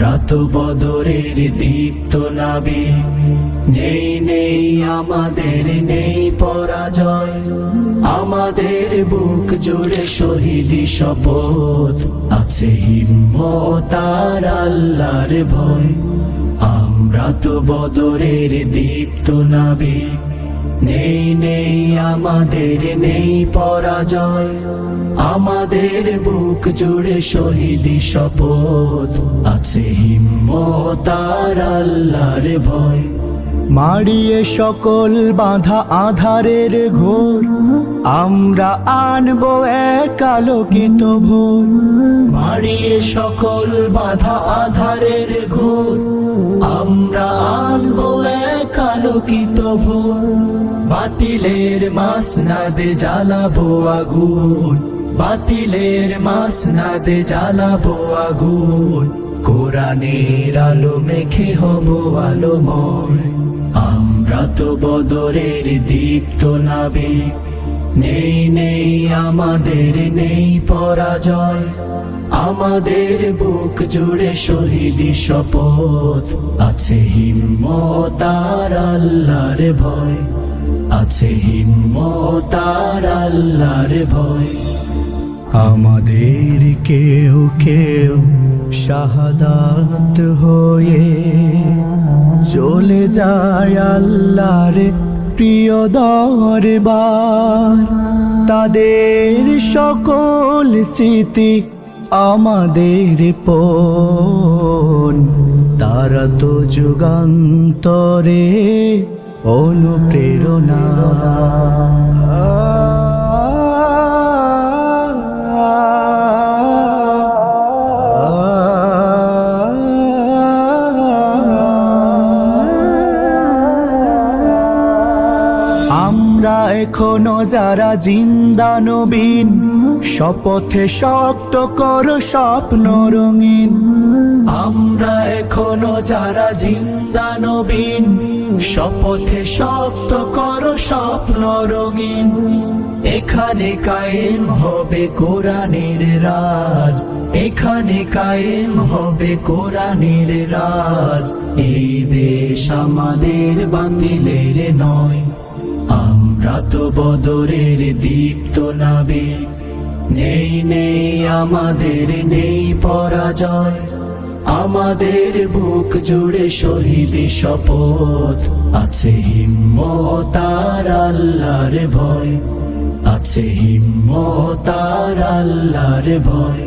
আমরা তো বদরের দীপ্ত নাবিক, নেই নেই আমাদের নেই পরাজয়। আমাদের বুক জুড়ে শহীদি শপথ, আছে হিম্মত আর আল্লাহর ভয়। আমরা তো বদরের দীপ্ত নাবিক, নেই নেই আমাদের নেই পরাজয়। আমাদের বুক জুড়ে শহীদি শপথ, আছে হিম্মত আর আল্লাহর ভয়। মারিয়ে সকল বাঁধা আধারের ঘোর, আমরা আনবো এক আলোকিত ভোর। মারিয়ে সকল বাধা আধারের ঘোর, আমরা আনবো এক আলোকিত ভোর। বাতিলের মাসনাদে জ্বালাবো আগুন, বাতিলের মাসনাদে জ্বালাবো আগুন। কোরআনের আলো মেখে হব আলোময়। আমরা তো বদরের দীপ্ত নাবিক, নেই নেই আমাদের নেই পরাজয়। আমাদের বুক জুড়ে শহীদি শপথ, আছে হিম্মত আর আল্লাহর ভয়। আছে হিম্মত আর আল্লাহর ভয়। আমাদের কেউ কেউ শাহাদাত হয়ে চলে যায় আল্লাহর প্রিয় দরবার। তাদের সকল স্মৃতি আমাদের পণ, তারা তো যুগান্তরে অনুপ্রেরণা। আমরা এখনো যারা জিন্দা নবীন, শপথে শক্ত করো স্বপ্ন রঙিন। আমরা এখনো যারা জিন্দা নবীন, শপথে শক্ত করো স্বপ্ন রঙিন। এখানে কায়েম হবে কোরআনের রাজ, এখানে কায়েম হবে কোরআনের রাজ। এই দেশ আমাদের বাতিলের নয়। আমরা তো বদরের দীপ্ত নাবিক, নেই নেই আমাদের নেই পরাজয়। আমাদের বুক জুড়ে শহীদি শপথ, আছে হিম্মত আর আল্লাহর ভয়। আছে হিম্মত আর আল্লাহর ভয়।